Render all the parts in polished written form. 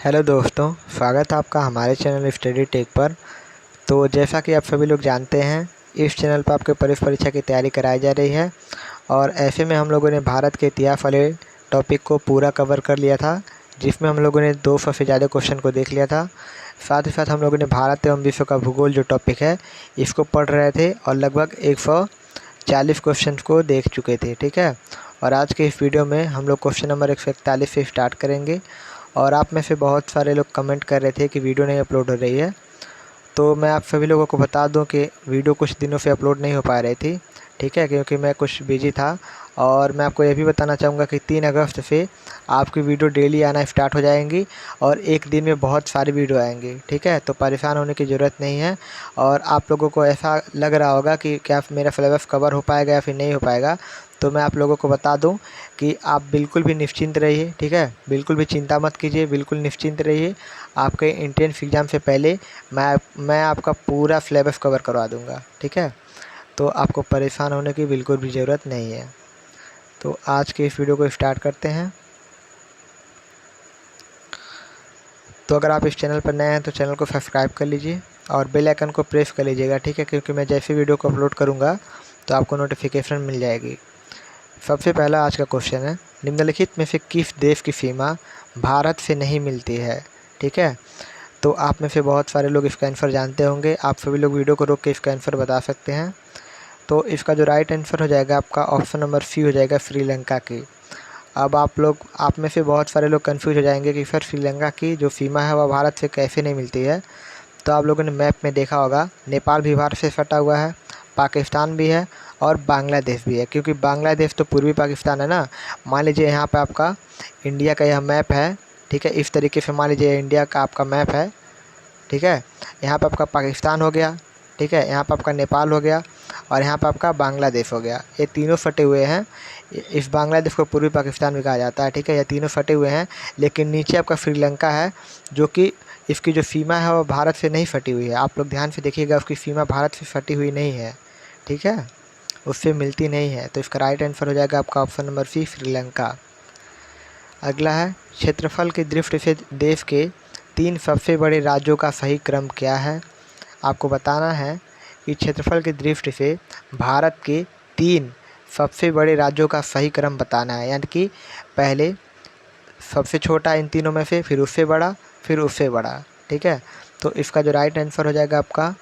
Hello दोस्तों, स्वागत है आपका हमारे चैनल स्टडी टेक पर। तो जैसा कि आप सभी लोग जानते हैं, इस चैनल पर आपके प्रवेश परीक्षा की तैयारी कराई जा रही है और ऐसे में हम लोगों ने भारत के इतिहास वाले टॉपिक को पूरा कवर कर लिया था, जिसमें हम लोगों ने 200 से ज़्यादा क्वेश्चन को देख लिया था। साथ ही साथ हम लोगों ने भारत एवं विश्व का भूगोल जो टॉपिक है इसको पढ़ रहे थे और लगभग 140 क्वेश्चन को देख चुके थे। ठीक है, और आज के इस वीडियो में हम लोग क्वेश्चन नंबर 141 से स्टार्ट करेंगे। और आप में से बहुत सारे लोग कमेंट कर रहे थे कि वीडियो नहीं अपलोड हो रही है, तो मैं आप सभी लोगों को बता दूं कि वीडियो कुछ दिनों से अपलोड नहीं हो पा रही थी। ठीक है, क्योंकि मैं कुछ बिजी था। और मैं आपको ये भी बताना चाहूँगा कि 3 अगस्त से आपकी वीडियो डेली आना स्टार्ट हो जाएंगी और एक दिन में बहुत सारी वीडियो आएंगी। ठीक है, तो परेशान होने की ज़रूरत नहीं है। और आप लोगों को ऐसा लग रहा होगा कि क्या मेरा सिलेबस कवर हो पाएगा या फिर नहीं हो पाएगा, तो मैं आप लोगों को बता दूं कि आप बिल्कुल भी निश्चिंत रहिए। ठीक है, बिल्कुल भी चिंता मत कीजिए, बिल्कुल निश्चिंत रहिए। आपके एंट्रेंस एग्ज़ाम से पहले मैं आपका पूरा सिलेबस कवर करवा दूंगा। ठीक है, तो आपको परेशान होने की बिल्कुल भी ज़रूरत नहीं है। तो आज के इस वीडियो को स्टार्ट करते हैं। तो अगर आप इस चैनल पर नए हैं तो चैनल को सब्सक्राइब कर लीजिए और बेल आइकन को प्रेस कर लीजिएगा। ठीक है, क्योंकि मैं जैसे वीडियो को अपलोड करूँगा तो आपको नोटिफिकेशन मिल जाएगी। सबसे पहला आज का क्वेश्चन है, निम्नलिखित में से किस देश की सीमा भारत से नहीं मिलती है? ठीक है, तो आप में से बहुत सारे लोग इसका आंसर जानते होंगे। आप सभी लोग वीडियो को रोक के इसका आंसर बता सकते हैं। तो इसका जो राइट आंसर हो जाएगा आपका ऑप्शन नंबर सी हो जाएगा, श्रीलंका की। अब आप में से बहुत सारे लोग कंफ्यूज हो जाएंगे कि सर श्रीलंका की जो सीमा है वह भारत से कैसे नहीं मिलती है। तो आप लोगों ने मैप में देखा होगा, नेपाल भी भारत से सटा हुआ है, पाकिस्तान भी है और बांग्लादेश भी है। क्योंकि बांग्लादेश तो पूर्वी पाकिस्तान है ना। मान लीजिए यहाँ पे आपका इंडिया का यह मैप है। ठीक है, इस तरीके से मान लीजिए इंडिया का आपका मैप है। ठीक है, यहाँ पे आपका पाकिस्तान हो गया। ठीक है, यहाँ पे आपका नेपाल हो गया और यहाँ पे आपका बांग्लादेश हो गया। ये तीनों फटे हुए हैं। इस बांग्लादेश को पूर्वी पाकिस्तान भी कहा जाता है। ठीक है, ये तीनों फटे हुए हैं, लेकिन नीचे आपका श्रीलंका है जो कि इसकी जो सीमा है वो भारत से नहीं फटी हुई है। आप लोग ध्यान से देखिएगा, उसकी सीमा भारत से फटी हुई नहीं है। ठीक है, उससे मिलती नहीं है। तो इसका राइट आंसर हो जाएगा आपका ऑप्शन नंबर सी, श्रीलंका। अगला है, क्षेत्रफल की दृष्टि से देश के 3 सबसे बड़े राज्यों का सही क्रम क्या है? आपको बताना है कि क्षेत्रफल की दृष्टि से भारत के 3 सबसे बड़े राज्यों का सही क्रम बताना है। यानी कि पहले सबसे छोटा इन तीनों में से, फिर उससे बड़ा, फिर उससे बड़ा। ठीक है, तो इसका जो राइट आंसर हो जाएगा आपका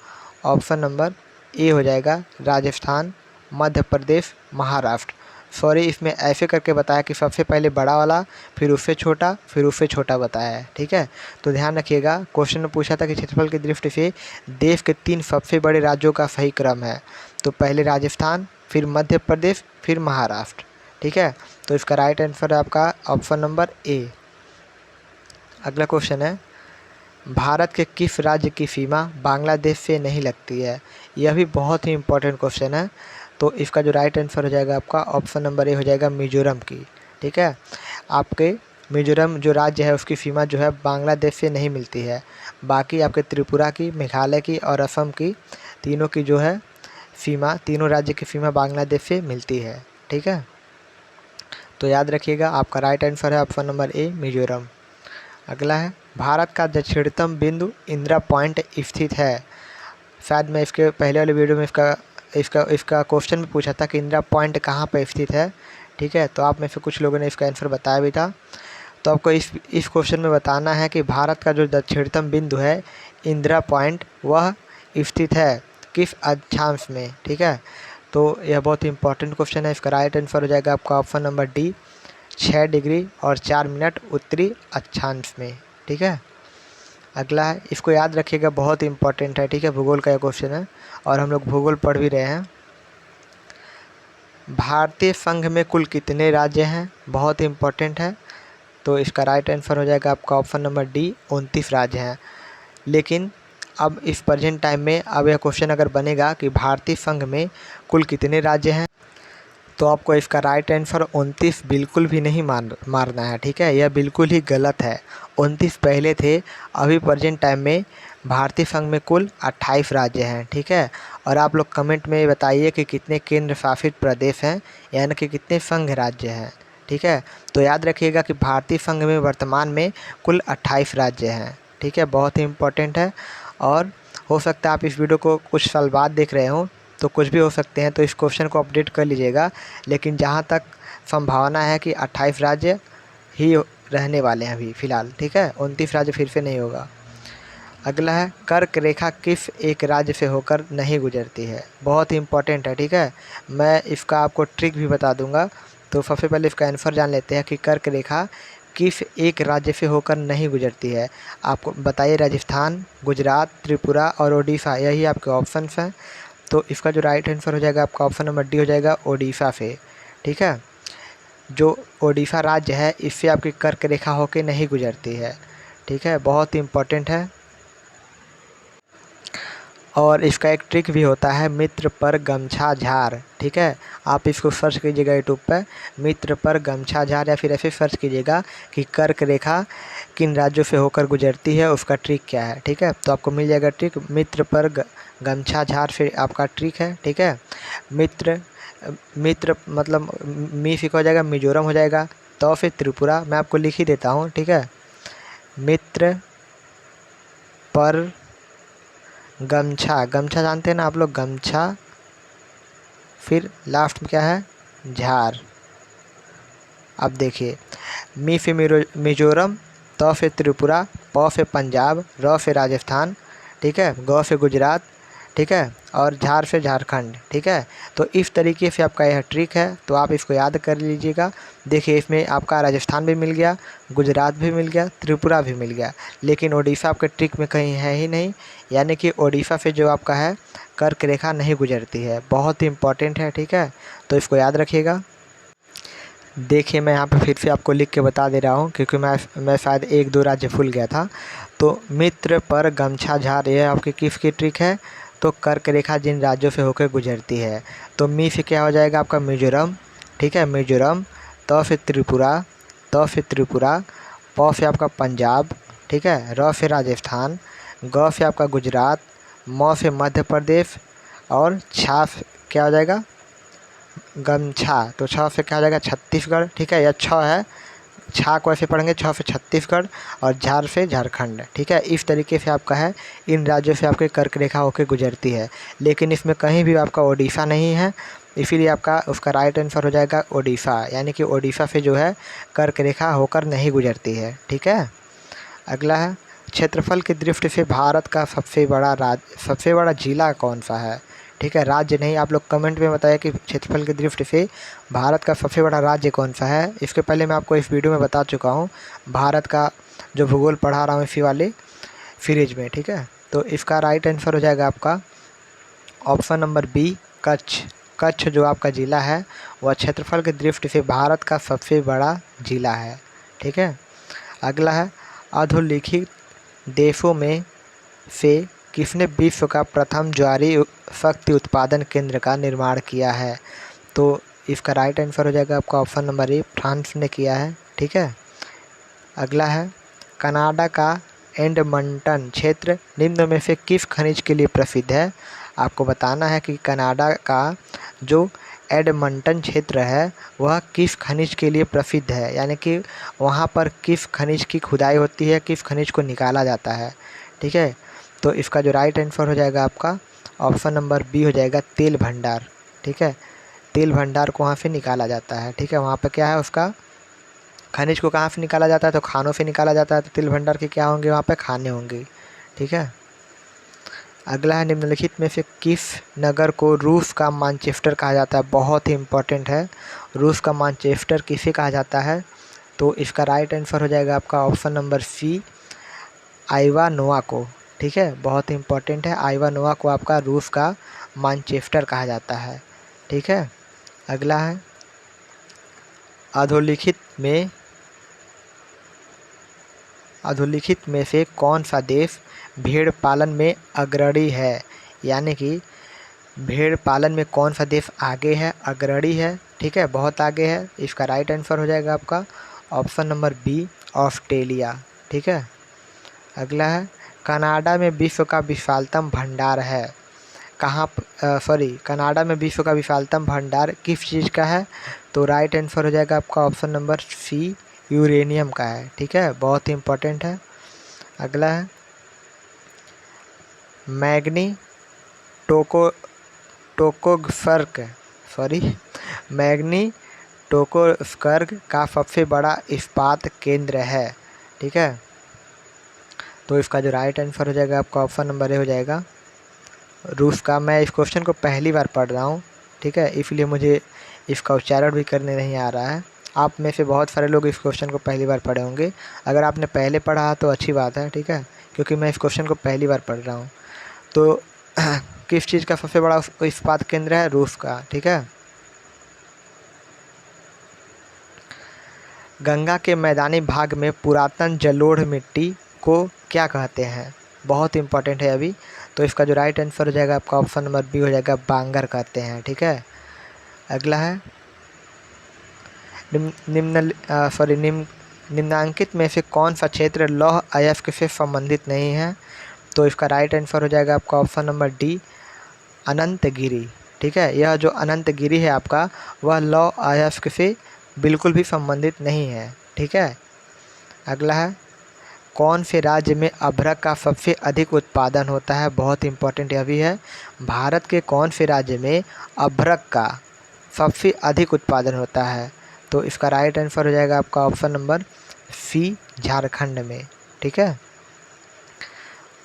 ऑप्शन नंबर ए हो जाएगा, राजस्थान, मध्य प्रदेश, महाराष्ट्र। सॉरी, इसमें ऐसे करके बताया कि सबसे पहले बड़ा वाला, फिर उससे छोटा, फिर उससे छोटा बताया है। ठीक है, तो ध्यान रखिएगा, क्वेश्चन में पूछा था कि क्षेत्रफल की दृष्टि से देश के 3 सबसे बड़े राज्यों का सही क्रम है। तो पहले राजस्थान, फिर मध्य प्रदेश, फिर महाराष्ट्र। ठीक है, तो इसका राइट आंसर है आपका ऑप्शन नंबर ए। अगला क्वेश्चन है, भारत के किस राज्य की सीमा बांग्लादेश से नहीं लगती है? यह भी बहुत ही इंपॉर्टेंट क्वेश्चन है। तो इसका जो राइट आंसर हो जाएगा आपका ऑप्शन नंबर ए हो जाएगा, मिजोरम की। ठीक है, आपके मिजोरम जो राज्य है उसकी सीमा जो है बांग्लादेश से नहीं मिलती है। बाकी आपके त्रिपुरा की, मेघालय की और असम की, तीनों की जो है सीमा, तीनों राज्य की सीमा बांग्लादेश से मिलती है। ठीक है, तो याद रखिएगा, आपका राइट आंसर है ऑप्शन नंबर ए, मिजोरम। अगला है, भारत का दक्षिणतम बिंदु इंदिरा पॉइंट स्थित है। शायद मैं इसके पहले वाले वीडियो में इसका क्वेश्चन भी पूछा था कि इंदिरा पॉइंट कहाँ पर स्थित है। ठीक है, तो आप में से कुछ लोगों ने इसका आंसर बताया भी था। तो आपको इस क्वेश्चन में बताना है कि भारत का जो दक्षिणतम बिंदु है इंदिरा पॉइंट, वह स्थित है किस अक्षांश में? ठीक है, तो यह बहुत ही इंपॉर्टेंट क्वेश्चन है। इसका राइट आंसर हो जाएगा आपका ऑप्शन नंबर डी, 6 डिग्री और 4 मिनट उत्तरी अक्षांश में। ठीक है, अगला है, इसको याद रखिएगा, बहुत इंपॉर्टेंट है। ठीक है, भूगोल का यह क्वेश्चन है और हम लोग भूगोल पढ़ भी रहे हैं। भारतीय संघ में कुल कितने राज्य हैं? बहुत ही इंपॉर्टेंट है। तो इसका राइट आंसर हो जाएगा आपका ऑप्शन नंबर डी, 29 राज्य हैं। लेकिन अब इस प्रेजेंट टाइम में अब यह क्वेश्चन अगर बनेगा कि भारतीय संघ में कुल कितने राज्य हैं, तो आपको इसका राइट आंसर 29 बिल्कुल भी नहीं मारना है। ठीक है, यह बिल्कुल ही गलत है। 29 पहले थे, अभी प्रेजेंट टाइम में भारतीय संघ में कुल 28 राज्य हैं। ठीक है, और आप लोग कमेंट में बताइए कि कितने केंद्र शासित प्रदेश हैं, यानी कि कितने संघ राज्य हैं। ठीक है। तो याद रखिएगा कि भारतीय संघ में वर्तमान में कुल 28 राज्य हैं, ठीक है। बहुत ही इम्पोर्टेंट है। और हो सकता है आप इस वीडियो को कुछ साल बाद देख रहे हो तो कुछ भी हो सकते हैं, तो इस क्वेश्चन को अपडेट कर लीजिएगा। लेकिन जहाँ तक संभावना है कि 28 राज्य ही रहने वाले हैं अभी फ़िलहाल, ठीक है। 29 राज्य फिर से नहीं होगा। अगला है, कर्क रेखा किस एक राज्य से होकर नहीं गुजरती है। बहुत ही इंपॉर्टेंट है, ठीक है। मैं इसका आपको ट्रिक भी बता दूंगा। तो सबसे पहले इसका आंसर जान लेते हैं कि कर्क रेखा किस एक राज्य से होकर नहीं गुजरती है। आपको बताइए, राजस्थान, गुजरात, त्रिपुरा और ओडिशा, यही आपके ऑप्शंस हैं। तो इसका जो राइट आंसर हो जाएगा आपका ऑप्शन नंबर डी हो जाएगा, ओडिशा से, ठीक है। जो ओडिशा राज्य है इससे आपकी कर्क रेखा होकर नहीं गुजरती है, ठीक है। बहुत ही इम्पोर्टेंट है। और इसका एक ट्रिक भी होता है, मित्र पर गमछा झार, ठीक है। आप इसको सर्च कीजिएगा यूट्यूब पर, मित्र पर गमछा झार, या फिर ऐसे सर्च कीजिएगा कि कर्क रेखा किन राज्यों से होकर गुजरती है, उसका ट्रिक क्या है, ठीक है। तो आपको मिल जाएगा ट्रिक, मित्र पर गमछा झार फिर आपका ट्रिक है, ठीक है। मित्र मित्र मतलब मी फिक हो जाएगा, मिजोरम हो जाएगा, तो फिर त्रिपुरा, मैं आपको लिख ही देता हूँ, ठीक है। मित्र पर गमछा, गमछा जानते हैं ना आप लोग, गमछा, फिर लास्ट में क्या है, झार। अब देखिए, मी से मिजोरम, त से त्रिपुरा, प से पंजाब, र से राजस्थान, ठीक है, ग से गुजरात, ठीक है, और झार से झारखंड, ठीक है। तो इस तरीके से आपका यह ट्रिक है, तो आप इसको याद कर लीजिएगा। देखिए, इसमें आपका राजस्थान भी मिल गया, गुजरात भी मिल गया, त्रिपुरा भी मिल गया, लेकिन ओडिशा आपके ट्रिक में कहीं है ही नहीं। यानी कि ओडिशा से जो आपका है कर्क रेखा नहीं गुजरती है। बहुत ही इंपॉर्टेंट है, ठीक है। तो इसको याद रखिएगा। देखिए, मैं यहाँ पे फिर से आपको लिख के बता दे रहा हूँ, क्योंकि मैं शायद 1-2 राज्य भूल गया था। तो मित्र पर गमछा झार, यह आपकी किसकी ट्रिक है, तो कर्क रेखा जिन राज्यों से होकर गुजरती है। तो मी से क्या हो जाएगा आपका मिजोरम, ठीक है, मिजोरम, त से त्रिपुरा, त से त्रिपुरा, प से आपका पंजाब, ठीक है, र से राजस्थान, ग से आपका गुजरात, म से मध्य प्रदेश, और छा से क्या हो जाएगा, गमछा, तो छ से क्या हो जाएगा, छत्तीसगढ़, ठीक है। या छ है, छा को ऐसे पढ़ेंगे, छ से छत्तीसगढ़, और झार से झारखंड, ठीक है। इस तरीके से आपका है, इन राज्यों से आपके कर्क रेखा होकर गुजरती है। लेकिन इसमें कहीं भी आपका ओडिशा नहीं है, इसीलिए आपका उसका राइट आंसर हो जाएगा ओडिशा। यानी कि ओडिशा से जो है कर्क रेखा होकर नहीं गुजरती है, ठीक है। अगला है, क्षेत्रफल की दृष्टि से भारत का सबसे बड़ा जिला कौन सा है, ठीक है। राज्य नहीं, आप लोग कमेंट में बताइए कि क्षेत्रफल की दृष्टि से भारत का सबसे बड़ा राज्य कौन सा है। इसके पहले मैं आपको इस वीडियो में बता चुका हूँ, भारत का जो भूगोल पढ़ा रहा हूँ इसी वाले सीरीज में, ठीक है। तो इसका राइट आंसर हो जाएगा आपका option number B, Kutch. Kutch जो आपका ज़िला है वह क्षेत्रफल की दृष्टि से भारत का सबसे बड़ा ज़िला है, ठीक है। अगला है, अधोलिखित देशों में से किसने विश्व का प्रथम ज्वारी शक्ति उत्पादन केंद्र का निर्माण किया है। तो इसका राइट आंसर हो जाएगा आपका ऑप्शन नंबर ए, फ्रांस ने किया है, ठीक है। अगला है, कनाडा का एडमंटन क्षेत्र निम्न में से किस खनिज के लिए प्रसिद्ध है। आपको बताना है कि कनाडा का जो एडमंटन क्षेत्र है वह किस खनिज के लिए प्रसिद्ध है, यानी कि वहाँ पर किस खनिज की खुदाई होती है, किस खनिज को निकाला जाता है, ठीक है। तो इसका जो राइट आंसर हो जाएगा आपका ऑप्शन नंबर बी हो जाएगा, तेल भंडार, ठीक है। तेल भंडार को वहाँ से निकाला जाता है, ठीक है। वहाँ पर क्या है, उसका खनिज को कहाँ से निकाला जाता है, तो खानों से निकाला जाता है। तो तेल भंडार के क्या होंगे, वहाँ पे खाने होंगे, ठीक है। अगला है, निम्नलिखित में से किस नगर को रूस का मैनचेस्टर कहा जाता है। बहुत ही इम्पोर्टेंट है, रूस का मैनचेस्टर किसे कहा जाता है। तो इसका राइट आंसर हो जाएगा आपका ऑप्शन नंबर सी, आइवा नोवा को, ठीक है। बहुत ही इम्पोर्टेंट है, आइवा नोवा को आपका रूस का मैनचेस्टर कहा जाता है, ठीक है। अगला है, अधोलिखित में से कौन सा देश भेड़ पालन में अग्रणी है। यानी कि भेड़ पालन में कौन सा देश आगे है, अग्रणी है, ठीक है, बहुत आगे है। इसका राइट आंसर हो जाएगा आपका ऑप्शन नंबर बी, ऑस्ट्रेलिया, ठीक है। अगला है, कनाडा में विश्व का विशालतम भंडार है। कनाडा में विश्व का विशालतम भंडार किस चीज़ का है, तो राइट आंसर हो जाएगा आपका ऑप्शन नंबर सी, यूरेनियम का है। ठीक है, बहुत ही इम्पोर्टेंट है। अगला है मैग्नी टोकोगफर्क मैग्नी टोकोस्कर्ग का सबसे बड़ा इस्पात केंद्र है। ठीक है, तो इसका जो राइट आंसर हो जाएगा आपका ऑप्शन नंबर ए हो जाएगा रूस का। मैं इस क्वेश्चन को पहली बार पढ़ रहा हूँ, ठीक है, इसलिए मुझे इसका उच्चारण भी करने नहीं आ रहा है। आप में से बहुत सारे लोग इस क्वेश्चन को पहली बार पढ़े होंगे। अगर आपने पहले पढ़ा तो अच्छी बात है, ठीक है, क्योंकि मैं इस क्वेश्चन को पहली बार पढ़ रहा हूँ। तो किस चीज़ का सबसे बड़ा इस्पात केंद्र है? रूस का। ठीक है, गंगा के मैदानी भाग में पुरातन जलोढ़ मिट्टी को क्या कहते हैं? बहुत इंपॉर्टेंट है अभी। तो इसका जो राइट आंसर हो जाएगा आपका ऑप्शन नंबर बी हो जाएगा, बांगर कहते हैं। ठीक है, अगला है निम्नांकित में से कौन सा क्षेत्र लौह अयस्क से संबंधित नहीं है? तो इसका राइट आंसर हो जाएगा आपका ऑप्शन नंबर डी, अनंतगिरी। ठीक है, यह जो अनंतगिरी है आपका, वह लौह अयस्क से बिल्कुल भी संबंधित नहीं है। ठीक है, अगला है कौन से राज्य में अभ्रक का सबसे अधिक उत्पादन होता है? बहुत इंपॉर्टेंट यह भी है। भारत के कौन से राज्य में अभ्रक का सबसे अधिक उत्पादन होता है? तो इसका राइट आंसर हो जाएगा आपका ऑप्शन नंबर सी, झारखंड में। ठीक है,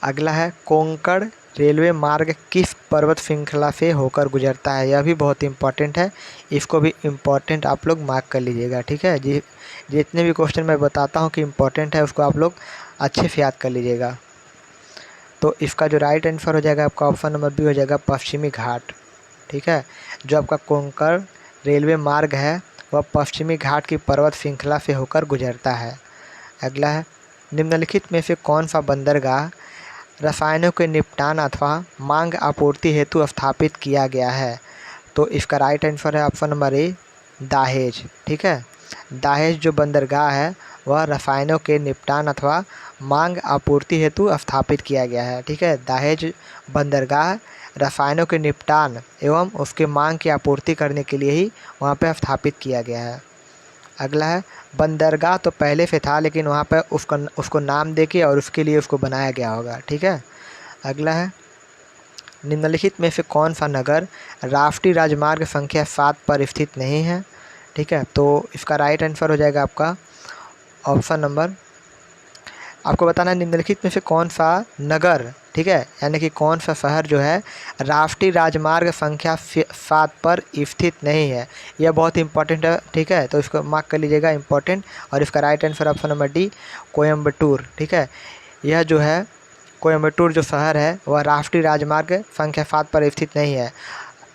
अगला है कोंकण रेलवे मार्ग किस पर्वत श्रृंखला से होकर गुजरता है? यह भी बहुत इंपॉर्टेंट है, इसको भी इम्पॉर्टेंट आप लोग मार्क कर लीजिएगा। ठीक है जी, जितने भी क्वेश्चन मैं बताता हूँ कि इम्पॉर्टेंट है, उसको आप लोग अच्छे से याद कर लीजिएगा। तो इसका जो राइट आंसर हो जाएगा आपका ऑप्शन नंबर बी हो जाएगा, पश्चिमी घाट। ठीक है, जो आपका कोंकण रेलवे मार्ग है वह पश्चिमी घाट की पर्वत श्रृंखला से होकर गुजरता है। अगला है निम्नलिखित में से कौन सा बंदरगाह रसायनों के निपटान अथवा मांग आपूर्ति हेतु स्थापित किया गया है? तो इसका राइट आंसर है ऑप्शन नंबर ए, दाहेज। ठीक है, दाहेज जो बंदरगाह है वह रसायनों के निपटान अथवा मांग आपूर्ति हेतु स्थापित किया गया है। ठीक है, दाहेज बंदरगाह रसायनों के निपटान एवं उसके मांग की आपूर्ति करने के लिए ही वहाँ पर स्थापित किया गया है। अगला है बंदरगाह तो पहले से था, लेकिन वहाँ पर उसको नाम देके और उसके लिए उसको बनाया गया होगा। ठीक है, अगला है निम्नलिखित में से कौन सा नगर राष्ट्रीय राजमार्ग संख्या 7 पर स्थित नहीं है? ठीक है, तो इसका राइट आंसर हो जाएगा आपका ऑप्शन नंबर, आपको बताना है निम्नलिखित में से कौन सा नगर, ठीक है, यानी कि कौन सा शहर जो है राष्ट्रीय राजमार्ग संख्या 7 पर स्थित नहीं है। यह बहुत इंपॉर्टेंट है। ठीक है, तो इसको मार्क कर लीजिएगा, इंपॉर्टेंट। और इसका right answer option number D, Coimbatore. ठीक है, यह जो है कोयम्बटूर जो शहर है वह राष्ट्रीय राजमार्ग संख्या 7 पर स्थित नहीं है।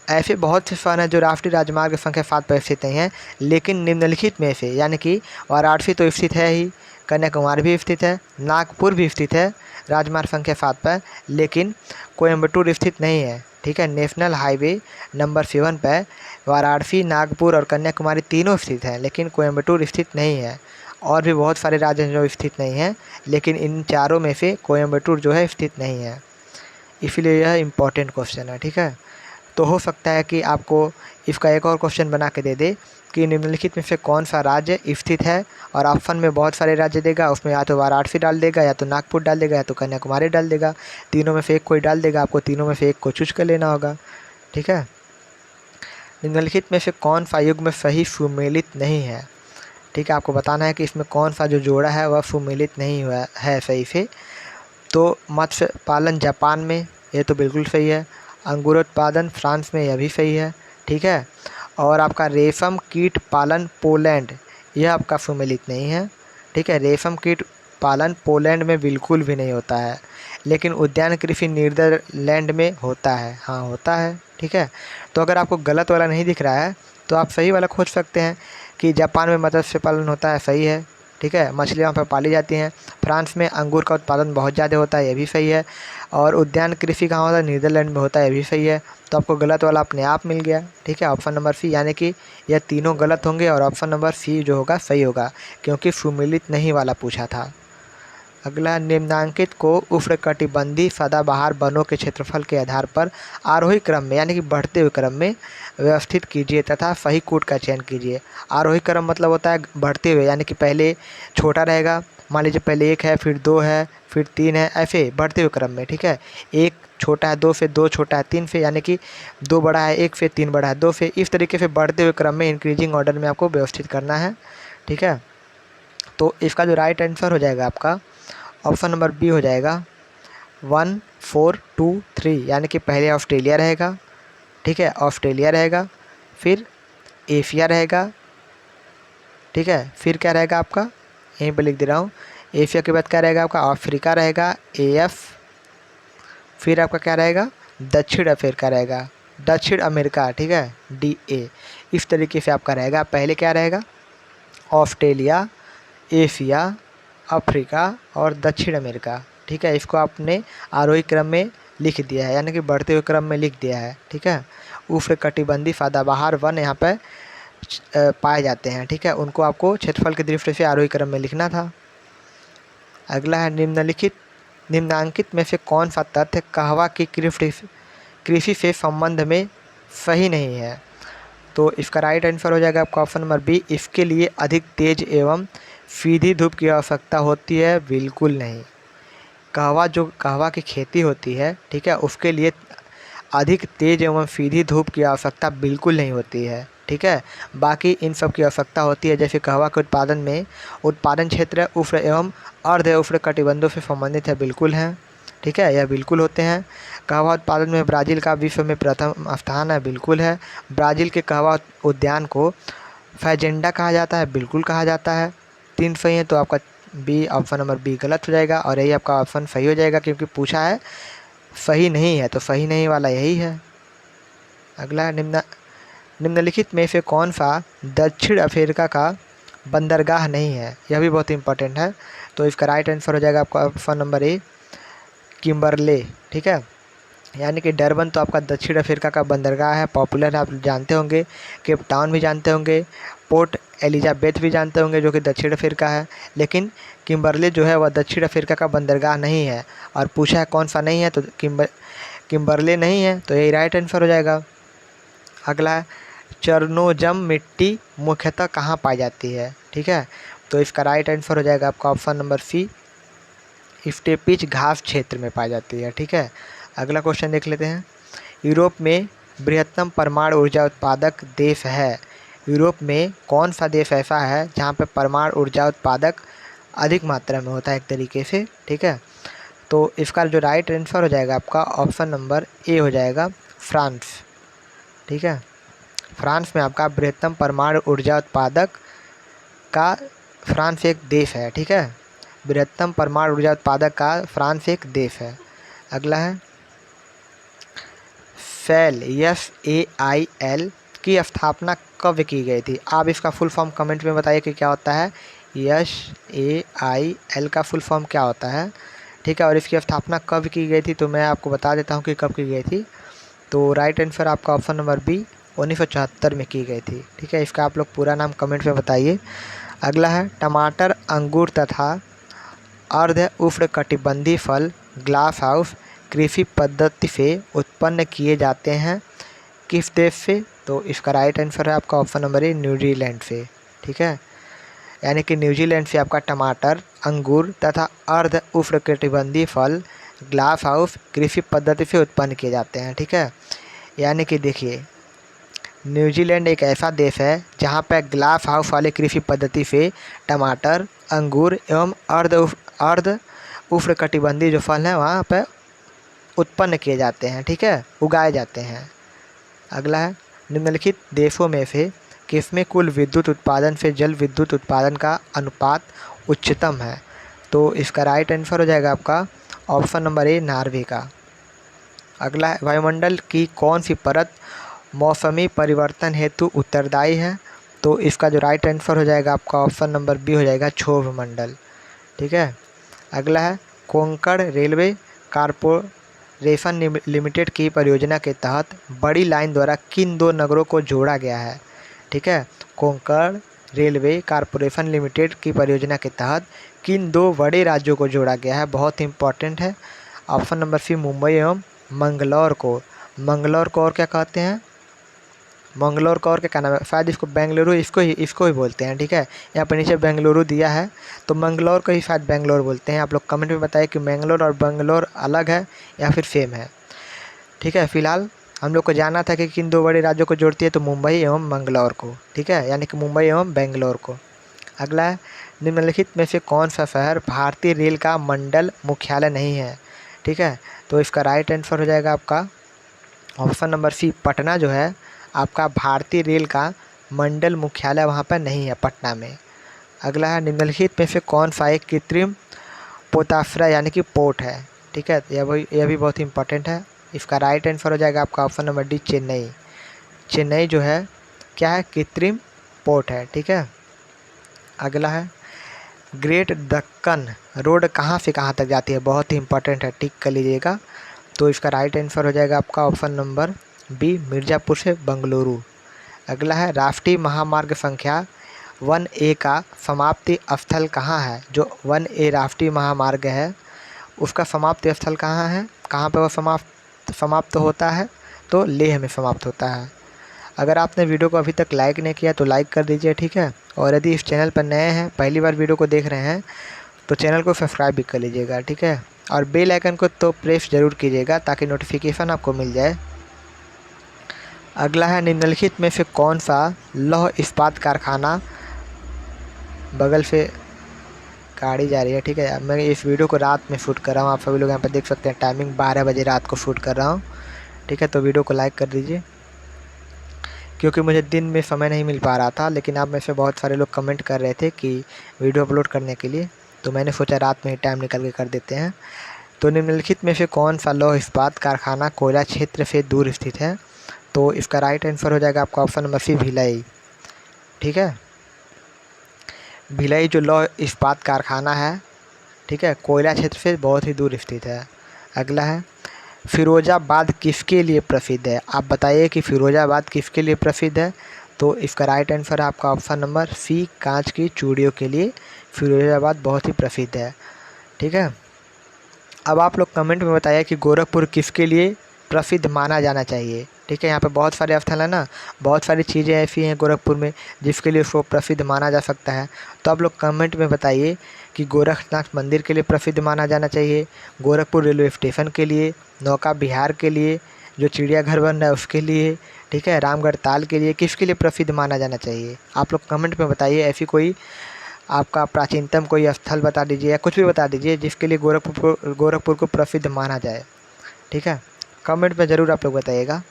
ऐसे बहुत से शहर हैं जो राष्ट्रीय राजमार्ग संख्या 7 पर स्थित नहीं हैं, लेकिन निम्नलिखित में से, यानी कि वाराणसी तो स्थित है ही, कन्याकुमारी भी स्थित है, नागपुर भी स्थित है राजमार्ग संख्या 7 पर, लेकिन कोयम्बटूर स्थित नहीं है। ठीक है, नेशनल हाईवे नंबर 7 पर वाराणसी, नागपुर और कन्याकुमारी तीनों स्थित हैं, लेकिन कोयम्बटूर स्थित नहीं है। और भी बहुत सारे राज्य हैं जो स्थित नहीं हैं, लेकिन इन चारों में से कोयम्बटूर जो है स्थित नहीं है। इसीलिए यह इम्पोर्टेंट क्वेश्चन है। ठीक है, तो हो सकता है कि आपको इसका एक और क्वेश्चन बना के दे दे कि निम्नलिखित में से कौन सा राज्य स्थित है, और ऑप्शन में बहुत सारे राज्य देगा, उसमें या तो वाराणसी डाल देगा, या तो नागपुर डाल देगा, या तो कन्याकुमारी डाल देगा। तीनों में से एक कोई डाल देगा, आपको तीनों में से एक को चूज कर लेना होगा। ठीक है, निम्नलिखित में से कौन सा युग्म सही सुमेलित नहीं है? ठीक है, आपको बताना है कि इसमें कौन सा जो जोड़ा है वह सुमेलित नहीं हुआ है सही से। तो मत्स्य पालन जापान में, ये तो बिल्कुल सही है। अंगूरोत्पादन फ्रांस में, यह भी सही है। ठीक है, और आपका रेशम कीट पालन पोलैंड, यह आपका सुमेलित नहीं है। ठीक है, रेशम कीट पालन पोलैंड में बिल्कुल भी नहीं होता है, लेकिन उद्यान कृषि नीदरलैंड में होता है। हाँ, होता है। ठीक है, तो अगर आपको गलत वाला नहीं दिख रहा है तो आप सही वाला खोज सकते हैं कि जापान में मत्स्य पालन होता है, सही है। ठीक है, मछलियाँ वहाँ पर पाली जाती हैं। फ्रांस में अंगूर का उत्पादन बहुत ज़्यादा होता है, ये भी सही है। और उद्यान कृषि कहाँ होता है? नीदरलैंड में होता है, ये भी सही है। तो आपको गलत वाला अपने आप मिल गया। ठीक है, ऑप्शन नंबर सी, यानी कि यह तीनों गलत होंगे और ऑप्शन नंबर सी जो होगा सही होगा, क्योंकि सुमेलित नहीं वाला पूछा था। अगला, निम्नांकित को उष्णकटिबंधीय सदाबहार वनों के क्षेत्रफल के आधार पर आरोही क्रम में यानी कि बढ़ते हुए क्रम में व्यवस्थित कीजिए तथा सही कूट का चयन कीजिए। आरोही क्रम मतलब होता है बढ़ते हुए, यानी कि पहले छोटा रहेगा, मान लीजिए पहले 1 है, फिर 2 है, फिर 3 है, ऐसे बढ़ते हुए क्रम में, ठीक है। 1 छोटा है 2 से, 2 छोटा है 3 से, यानी कि 2 बड़ा है 1 से, 3 बड़ा है 2 से, इस तरीके से बढ़ते हुए क्रम में इंक्रीजिंग ऑर्डर में आपको व्यवस्थित करना है, ठीक है। तो इसका जो राइट आंसर हो जाएगा आपका ऑप्शन नंबर बी हो जाएगा 1 4 2 3, यानी कि पहले ऑस्ट्रेलिया रहेगा, ठीक है, ऑस्ट्रेलिया रहेगा, फिर एशिया रहेगा, ठीक है, फिर क्या रहेगा आपका, यहीं पर लिख दे रहा हूँ, एशिया के बाद क्या रहेगा आपका अफ्रीका रहेगा AF, फिर आपका क्या रहेगा दक्षिण अफ्रीका रहेगा, दक्षिण अमेरिका, ठीक है, DA। इस तरीके से आपका रहेगा, पहले क्या रहेगा ऑस्ट्रेलिया, एशिया, अफ्रीका और दक्षिण अमेरिका, ठीक है। इसको आपने आरोही क्रम में लिख दिया है, यानी कि बढ़ते हुए क्रम में लिख दिया है, ठीक है। उष्णकटिबंधीय सदाबहार वन यहाँ पे पाए जाते हैं, ठीक है, उनको आपको क्षेत्रफल की दृष्टि से आरोही क्रम में लिखना था। अगला है, निम्नांकित में से कौन सा तथ्य कहवा की कृषि से संबंध में सही नहीं है। तो इसका राइट आंसर हो जाएगा आपका ऑप्शन नंबर बी, इसके लिए अधिक तेज एवं सीधी धूप की आवश्यकता होती है, बिल्कुल नहीं। कहवा की खेती होती है, ठीक है, उसके लिए अधिक तेज एवं सीधी धूप की आवश्यकता बिल्कुल नहीं होती है, ठीक है। बाकी इन सब की आवश्यकता होती है, जैसे कहवा के उत्पादन में उत्पादन क्षेत्र उष्ण एवं अर्ध उष्ण कटिबंधों से संबंधित है, बिल्कुल हैं, ठीक है, यह बिल्कुल होते हैं। कहवा उत्पादन में ब्राज़ील का विश्व में प्रथम स्थान है, बिल्कुल है। ब्राज़ील के कहवा उद्यान को फैजेंडा कहा जाता है, बिल्कुल कहा जाता है। 3 सही है, तो आपका बी ऑप्शन नंबर बी गलत हो जाएगा और यही आपका ऑप्शन सही हो जाएगा, क्योंकि पूछा है सही नहीं है, तो सही नहीं वाला यही है। अगला, निम्नलिखित में से कौन सा दक्षिण अफ्रीका का बंदरगाह नहीं है, यह भी बहुत इंपॉर्टेंट है। तो इसका राइट आंसर हो जाएगा आपका ऑप्शन नंबर ए, किम्बरले, ठीक है, यानी कि डरबन तो आपका दक्षिण अफ्रीका का बंदरगाह है, पॉपुलर है, आप जानते होंगे। केप टाउन भी जानते होंगे, पोर्ट एलिजाबेथ भी जानते होंगे जो कि दक्षिण अफ्रीका है, लेकिन किम्बरले जो है वह दक्षिण अफ्रीका का बंदरगाह नहीं है। और पूछा है कौन सा नहीं है, तो किम्बरले नहीं है, तो यही राइट आंसर हो जाएगा। अगला है, चरनोजम मिट्टी मुख्यतः कहाँ पाई जाती है, ठीक है, तो इसका राइट आंसर हो जाएगा आपका ऑप्शन नंबर सी, स्टेपिज घास क्षेत्र में पाई जाती है, ठीक है। अगला क्वेश्चन देख लेते हैं, यूरोप में बृहत्तम परमाणु ऊर्जा उत्पादक देश है। यूरोप में कौन सा देश ऐसा है जहाँ पे परमाणु ऊर्जा उत्पादक अधिक मात्रा में होता है एक तरीके से, ठीक है। तो इसका जो राइट आंसर हो जाएगा आपका ऑप्शन नंबर ए हो जाएगा फ्रांस, ठीक है। फ्रांस में आपका बृहत्तम परमाणु ऊर्जा उत्पादक का फ्रांस एक देश है, ठीक है, बृहत्तम परमाणु ऊर्जा उत्पादक का फ्रांस एक देश है। अगला है, सेल SAIL की स्थापना कब की गई थी। आप इसका फुल फॉर्म कमेंट में बताइए कि क्या होता है, SAIL का फुल फॉर्म क्या होता है, ठीक है, और इसकी स्थापना कब की गई थी। तो मैं आपको बता देता हूँ कि कब की गई थी। तो राइट आंसर आपका ऑप्शन नंबर बी 1974 में की गई थी, ठीक है। इसका आप लोग पूरा नाम कमेंट में बताइए। अगला है, टमाटर, अंगूर तथा अर्ध उष्णकटिबंधीय फल ग्लास हाउस कृषि पद्धति से उत्पन्न किए जाते हैं किस देश से। तो इसका राइट आंसर है आपका ऑप्शन नंबर ए, न्यूजीलैंड से, ठीक है, यानी कि न्यूजीलैंड से आपका टमाटर, अंगूर तथा अर्ध उष्णकटिबंधीय फल ग्लास हाउस कृषि पद्धति से उत्पन्न किए जाते हैं, ठीक है। यानी कि देखिए, न्यूजीलैंड एक ऐसा देश है जहाँ पर ग्लास हाउस वाले कृषि पद्धति से टमाटर, अंगूर एवं अर्ध उष्णकटिबंधीय जो फल हैं वहाँ पर उत्पन्न किए जाते हैं, ठीक है, उगाए जाते हैं। अगला है, निम्नलिखित देशों में से किसमें कुल विद्युत उत्पादन से जल विद्युत उत्पादन का अनुपात उच्चतम है। तो इसका राइट आंसर हो जाएगा आपका ऑप्शन नंबर ए, नॉर्वे का। अगला है, वायुमंडल की कौन सी परत मौसमी परिवर्तन हेतु उत्तरदायी है। तो इसका जो राइट आंसर हो जाएगा आपका ऑप्शन नंबर बी हो जाएगा, क्षोभ मंडल, ठीक है। अगला है, कोंकण रेलवे कारपोरेशन लिमिटेड की परियोजना के तहत बड़ी लाइन द्वारा किन 2 नगरों को जोड़ा गया है, ठीक है, कोंकण रेलवे कॉरपोरेशन लिमिटेड की परियोजना के तहत किन 2 बड़े राज्यों को जोड़ा गया है? बहुत इंपॉर्टेंट है। ऑप्शन नंबर सी मुंबई एवं मंगलौर को। मंगलौर को और क्या कहते हैं? मंगलौर का और क्या कहना है? शायद इसको बेंगलुरु, इसको ही बोलते हैं। ठीक है, यहाँ पर नीचे बेंगलुरु दिया है, तो मंगलौर को ही शायद बेंगलोर बोलते हैं। आप लोग कमेंट में बताइए कि मैंगलोर और बेंगलोर अलग है या फिर सेम है। ठीक है, फिलहाल हम लोग को जानना था कि किन 2 बड़े राज्यों को जोड़ती है, तो मुंबई एवं मंगलौर को। ठीक है, यानी कि मुंबई एवं बेंगलोर को। अगला है, निम्नलिखित में से कौन सा शहर भारतीय रेल का मंडल मुख्यालय नहीं है? ठीक है, तो इसका राइट आंसर हो जाएगा आपका ऑप्शन नंबर सी, पटना जो है आपका भारतीय रेल का मंडल मुख्यालय वहाँ पर नहीं है, पटना में। अगला है, निम्नलिखित में से कौन सा एक कृत्रिम पोताश्रय यानी कि पोर्ट है? ठीक है, यह भी बहुत इंपॉर्टेंट है। इसका राइट आंसर हो जाएगा आपका option number D, Chennai. Chennai जो है क्या है? कृत्रिम पोर्ट है। ठीक है, अगला है, ग्रेट दक्कन रोड कहाँ से कहाँ तक जाती है? बहुत ही इंपॉर्टेंट है, टिक कर लीजिएगा। तो इसका राइट आंसर हो जाएगा आपका ऑप्शन नंबर बी, मिर्ज़ापुर से बंगलुरु। अगला है, राष्ट्रीय महामार्ग संख्या 1A का समाप्ति स्थल कहाँ है? जो 1A राष्ट्रीय महामार्ग है उसका समाप्ति स्थल कहाँ है? कहाँ पर वह समाप्त होता है? तो लेह में समाप्त होता है। अगर आपने वीडियो को अभी तक लाइक नहीं किया तो लाइक कर दीजिए। ठीक है, और यदि इस चैनल पर नए हैं, पहली बार वीडियो को देख रहे हैं, तो चैनल को सब्सक्राइब भी कर लीजिएगा। ठीक है, और बेल आइकन को तो प्रेस ज़रूर कीजिएगा ताकि नोटिफिकेशन आपको मिल जाए। अगला है, निम्नलिखित में से कौन सा लौह इस्पात कारखाना, बगल से गाड़ी जा रही है। ठीक है, मैं इस वीडियो को रात में शूट कर रहा हूँ, आप सभी लोग यहाँ पर देख सकते हैं, टाइमिंग 12 बजे रात को शूट कर रहा हूँ। ठीक है, तो वीडियो को लाइक कर दीजिए, क्योंकि मुझे दिन में समय नहीं मिल पा रहा था, लेकिन आप में से बहुत सारे लोग कमेंट कर रहे थे कि वीडियो अपलोड करने के लिए, तो मैंने सोचा रात में ही टाइम निकल के कर देते हैं। तो निम्नलिखित में से कौन सा लौह इस्पात कारखाना कोयला क्षेत्र से दूर स्थित है? तो इसका राइट आंसर हो जाएगा आपका ऑप्शन नंबर सी, भिलाई। ठीक है, भिलाई जो लौह इस्पात कारखाना है, ठीक है, कोयला क्षेत्र से बहुत ही दूर स्थित है। अगला है, फिरोज़ाबाद किसके लिए प्रसिद्ध है? आप बताइए कि फिरोज़ाबाद किसके लिए प्रसिद्ध है? तो इसका राइट आंसर है आपका ऑप्शन नंबर सी, कांच की चूड़ियों के लिए फिरोज़ाबाद बहुत ही प्रसिद्ध है। ठीक है, अब आप लोग कमेंट में बताइए कि गोरखपुर किसके लिए प्रसिद्ध माना जाना चाहिए? ठीक है, यहाँ पे बहुत सारे स्थल है ना, बहुत सारी चीज़ें ऐसी हैं गोरखपुर में जिसके लिए उसको प्रसिद्ध माना जा सकता है। तो आप लोग कमेंट में बताइए कि गोरखनाथ मंदिर के लिए प्रसिद्ध माना जाना चाहिए, गोरखपुर रेलवे स्टेशन के लिए, नौका विहार के लिए, जो चिड़ियाघर बन रहा है उसके लिए, ठीक है, रामगढ़ ताल के लिए, किसके लिए प्रसिद्ध माना जाना चाहिए? आप लोग कमेंट में बताइए। ऐसी कोई आपका प्राचीनतम कोई स्थल बता दीजिए या कुछ भी बता दीजिए जिसके लिए गोरखपुर को प्रसिद्ध माना जाए। ठीक है, कमेंट में ज़रूर आप लोग बताइएगा।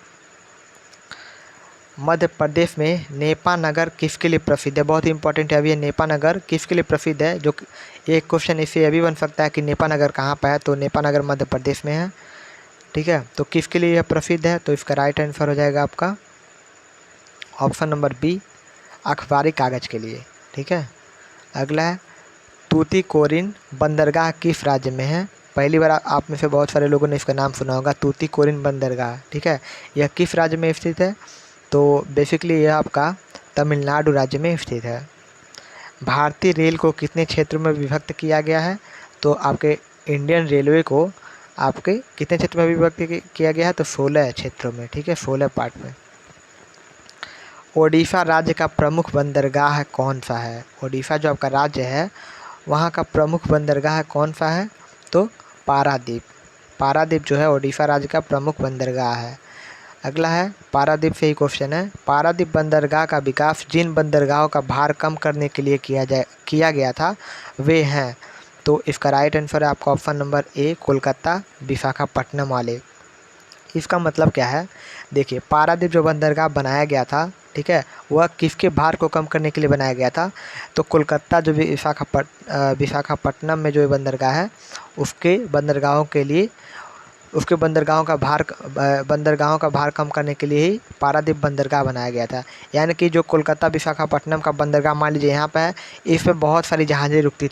मध्य प्रदेश में नेपा नगर किसके लिए प्रसिद्ध है? बहुत ही इंपॉर्टेंट है अभी ये, नेपा नगर किसके लिए प्रसिद्ध है? जो एक क्वेश्चन इससे अभी बन सकता है कि नेपा नगर कहाँ पर है, तो नेपा नगर मध्य प्रदेश में है। ठीक है, तो किसके लिए यह प्रसिद्ध है? तो इसका राइट आंसर हो जाएगा आपका ऑप्शन नंबर बी, अखबारी कागज़ के लिए। ठीक है, अगला है, तूतीकोरिन बंदरगाह किस राज्य में है? पहली बार आप में से बहुत सारे लोगों ने इसका नाम सुना होगा, तूतीकोरिन बंदरगाह। ठीक है, यह किस राज्य में स्थित है? तो बेसिकली यह आपका तमिलनाडु राज्य में स्थित है। भारतीय रेल को कितने क्षेत्रों में विभक्त किया गया है? तो आपके इंडियन रेलवे को आपके कितने क्षेत्र में विभक्त किया गया है? तो 16 क्षेत्रों में। ठीक है, 16 पार्ट में। ओडिशा राज्य का प्रमुख बंदरगाह कौन सा है? ओडिशा जो आपका राज्य है वहाँ का प्रमुख बंदरगाह कौन सा है? तो पारादीप। पारादीप जो है ओडिशा राज्य का प्रमुख बंदरगाह है। अगला है, पारादीप से ही क्वेश्चन है, पारादीप बंदरगाह का विकास जिन बंदरगाहों का भार कम करने के लिए किया गया था वे हैं। तो इसका राइट आंसर है आपका option number A, Kolkata Visakhapatnam वाले। इसका मतलब क्या है? देखिए, पारादीप जो बंदरगाह बनाया गया था, ठीक है, वह किसके भार को कम करने के लिए बनाया गया था? तो कोलकाता जो विशाखापट्टनम में जो बंदरगाह है उसके बंदरगाहों के लिए, उसके बंदरगाहों का भार कम करने के लिए ही पारादीप बंदरगाह बनाया गया था। यानी कि जो कोलकाता विशाखापट्टनम का बंदरगाह मान लीजिए यहाँ पे है, इस पे बहुत सारी जहाज़ें रुकती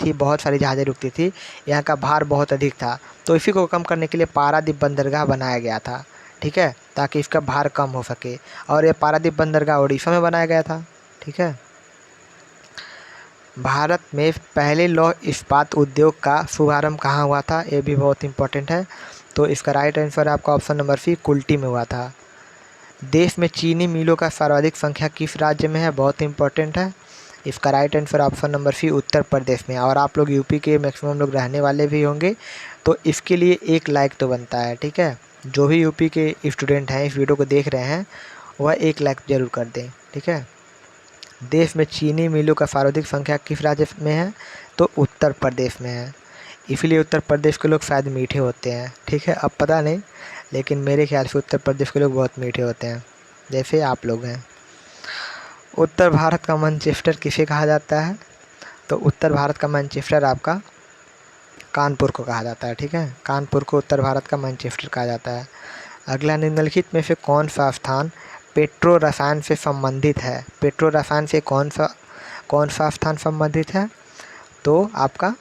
थी, यहाँ का भार बहुत अधिक था, तो इसी को कम करने के लिए पारादीप बंदरगाह बनाया गया था। ठीक है, ताकि इसका भार कम हो सके, और ये पारादीप बंदरगाह उड़ीसा में बनाया गया था। ठीक है, भारत में पहले लौह इस्पात उद्योग का शुभारंभ कहाँ हुआ था, ये भी बहुत इंपॉर्टेंट है। तो इसका राइट आंसर आपका ऑप्शन नंबर सी कुल्टी में हुआ था। देश में चीनी मिलों का सर्वाधिक संख्या किस राज्य में है, बहुत इंपॉर्टेंट है। इसका right answer option number C Uttar Pradesh में। और आप लोग यूपी के मैक्सिमम लोग रहने वाले भी होंगे, तो इसके लिए एक लाइक तो बनता है, ठीक है। जो भी यूपी के स्टूडेंट हैं इस वीडियो को देख रहे हैं वह एक लाइक ज़रूर कर दें, ठीक है। देश में चीनी मिलों का सर्वाधिक संख्या किस राज्य में है, तो उत्तर प्रदेश में है। इसीलिए उत्तर प्रदेश के लोग शायद मीठे होते हैं, ठीक है। अब पता नहीं, लेकिन मेरे ख्याल से उत्तर प्रदेश के लोग बहुत मीठे होते हैं, जैसे आप लोग हैं। उत्तर भारत का मैनचेस्टर किसे कहा जाता है, तो उत्तर भारत का मैनचेस्टर आपका कानपुर को कहा जाता है, ठीक है। कानपुर को उत्तर भारत का मैनचेस्टर कहा जाता है। अगला, निम्नलिखित में से कौन सा स्थान पेट्रो रसायन से संबंधित है। पेट्रो रसायन से कौन सा स्थान संबंधित है, तो आपका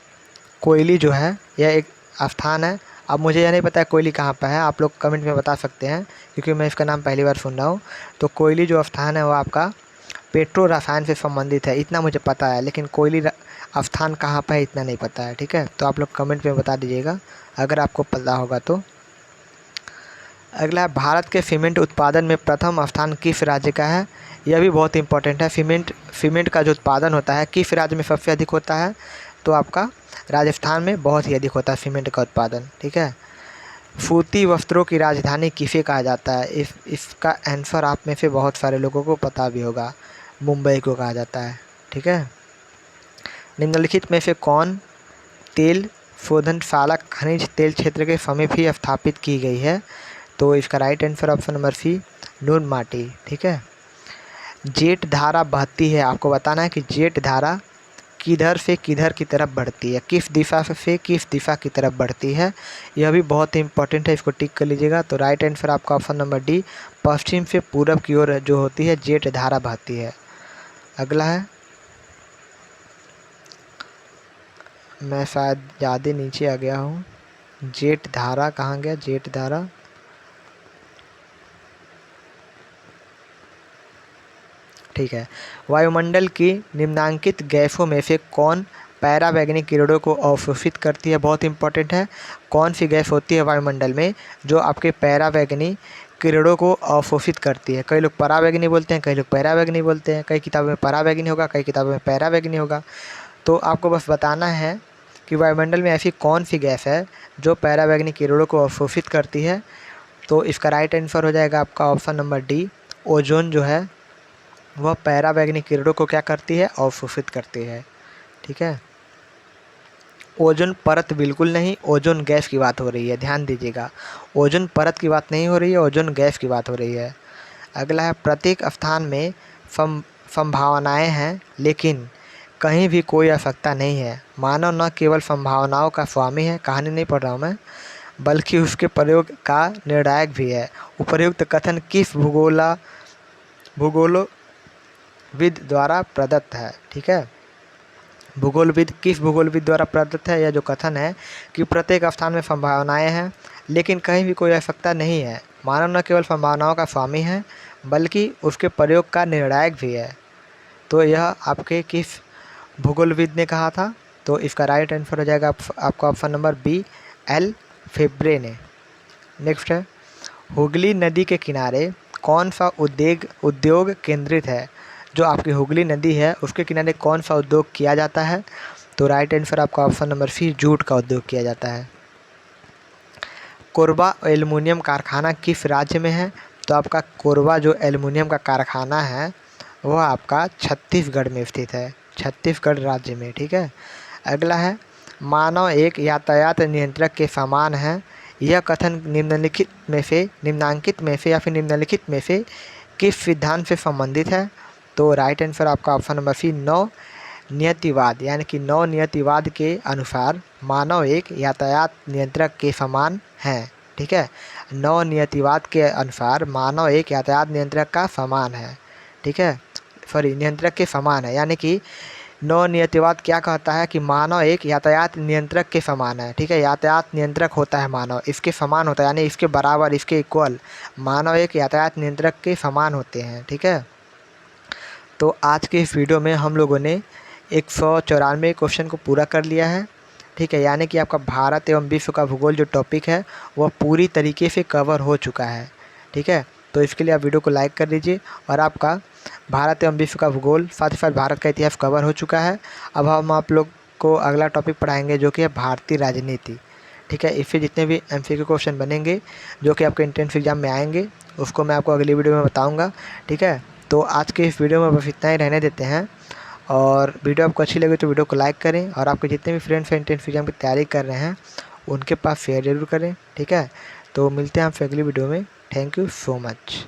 कोयली जो है यह एक स्थान है। अब मुझे यह नहीं पता है कोयली कहाँ पर है, आप लोग कमेंट में बता सकते हैं, क्योंकि मैं इसका नाम पहली बार सुन रहा हूँ। तो कोयली जो स्थान है वो आपका पेट्रो रसायन से संबंधित है, इतना मुझे पता है, लेकिन कोयली स्थान कहाँ पर है इतना नहीं पता है, ठीक है। तो आप लोग कमेंट में बता दीजिएगा अगर आपको पता होगा तो। अगला, भारत के सीमेंट उत्पादन में प्रथम स्थान किस राज्य का है, यह भी बहुत इंपॉर्टेंट है। सीमेंट का जो उत्पादन होता है किस राज्य में सबसे अधिक होता है, तो आपका राजस्थान में बहुत ही अधिक होता है सीमेंट का उत्पादन, ठीक है। सूती वस्त्रों की राजधानी किसे कहा जाता है, इसका आंसर आप में से बहुत सारे लोगों को पता भी होगा, मुंबई को कहा जाता है, ठीक है। निम्नलिखित में से कौन तेल शोधनशाला खनिज तेल क्षेत्र के समीप ही स्थापित की गई है, तो इसका right answer option number C नून माटी, ठीक है। जेट धारा बहती है, आपको बताना है कि जेट धारा किधर से किधर की तरफ बढ़ती है, किस दिशा से किस दिशा की तरफ बढ़ती है, यह भी बहुत इंपॉर्टेंट है, इसको टिक कर लीजिएगा। तो राइट आंसर आपका ऑप्शन नंबर डी पश्चिम से पूरब की ओर जो होती है जेट धारा बहती है। अगला है, मैं शायद ज़्यादा नीचे आ गया हूँ, जेट धारा कहाँ गया, जेट धारा, ठीक है। वायुमंडल की निम्नांकित गैसों में से कौन पैराबैंगनी किरणों को अवशोषित करती है, बहुत इंपॉर्टेंट है। कौन सी गैस होती है वायुमंडल में जो आपके पैराबैंगनी किरणों को अवशोषित करती है। कई लोग पराबैंगनी बोलते हैं, कई लोग पैराबैंगनी बोलते हैं, कई किताबों में पराबैंगनी होगा, कई किताबों में पैराबैंगनी होगा। तो आपको बस बताना है कि वायुमंडल में ऐसी कौन सी गैस है जो पैराबैंगनी किरणों को अवशोषित करती है। तो इसका राइट आंसर हो जाएगा आपका ऑप्शन नंबर डी ओजोन जो है वह पैराबैंगनी किरणों को क्या करती है, अवशोषित करती है, ठीक है। ओजोन परत बिल्कुल नहीं, ओजोन गैस की बात हो रही है, ध्यान दीजिएगा। ओजोन परत की बात नहीं हो रही है, ओजोन गैस की बात हो रही है। अगला है, प्रत्येक स्थान में संभावनाएं हैं लेकिन कहीं भी कोई आवश्यकता नहीं है। मानव न केवल संभावनाओं का स्वामी है, कहानी नहीं पढ़ रहा हूँ मैं, बल्कि उसके प्रयोग का निर्णायक भी है। उपर्युक्त कथन किस भूगोलविद द्वारा प्रदत्त है, ठीक है। किस भूगोलविद द्वारा प्रदत्त है यह जो कथन है कि प्रत्येक स्थान में संभावनाएं हैं लेकिन कहीं भी कोई आवश्यकता नहीं है। मानव न केवल संभावनाओं का स्वामी है बल्कि उसके प्रयोग का निर्णायक भी है। तो यह आपके किस भूगोलविद ने कहा था, तो इसका राइट आंसर हो जाएगा आपका ऑप्शन नंबर बी एल फेब्रे ने। नेक्स्ट है, हुगली नदी के किनारे कौन सा उद्योग केंद्रित है। जो आपकी हुगली नदी है उसके किनारे कौन सा उद्योग किया जाता है, तो राइट आंसर आपका ऑप्शन नंबर सी जूट का उद्योग किया जाता है। कोरबा एल्युमिनियम कारखाना किस राज्य में है, तो आपका कोरबा जो एल्युमिनियम का कारखाना है वह आपका छत्तीसगढ़ में स्थित है, छत्तीसगढ़ राज्य में, ठीक है। अगला है, मानव एक यातायात नियंत्रक के समान है, यह कथन निम्नांकित में से या फिर निम्नलिखित में से किस सिद्धांत से संबंधित है, तो राइट आंसर आपका ऑप्शन नंबर सी नव नियतिवाद, यानी कि नव नियतिवाद के अनुसार मानव एक यातायात नियंत्रक के समान है, ठीक है। नव नियतिवाद के अनुसार मानव एक यातायात नियंत्रक का समान है, ठीक है, नियंत्रक के समान है। यानी कि नव नियतिवाद क्या कहता है कि मानव एक यातायात नियंत्रक के समान है, ठीक है। यातायात नियंत्रक होता है मानव, इसके समान होता है, यानी इसके बराबर, इसके इक्वल मानव एक यातायात नियंत्रक के समान होते हैं, ठीक है। तो आज के इस वीडियो में हम लोगों ने 194 क्वेश्चन को पूरा कर लिया है, ठीक है। यानी कि आपका भारत एवं विश्व का भूगोल जो टॉपिक है वह पूरी तरीके से कवर हो चुका है, ठीक है। तो इसके लिए आप वीडियो को लाइक कर लीजिए और आपका भारत एवं विश्व का भूगोल साथ ही साथ भारत का इतिहास कवर हो चुका है। अब हम आप लोग को अगला टॉपिक पढ़ाएंगे जो कि है भारतीय राजनीति, ठीक है। इससे जितने भी MCQ क्वेश्चन बनेंगे जो कि आपके एंट्रेंस एग्जाम में आएंगे उसको मैं आपको अगली वीडियो में बताऊँगा, ठीक है। तो आज के इस वीडियो में बस इतना ही रहने देते हैं, और वीडियो आपको अच्छी लगी तो वीडियो को लाइक करें और आपके जितने भी फ्रेंड्स एंट्रेंस एग्जाम की तैयारी कर रहे हैं उनके पास शेयर ज़रूर करें, ठीक है। तो मिलते हैं आपसे अगली वीडियो में। Thank you so much.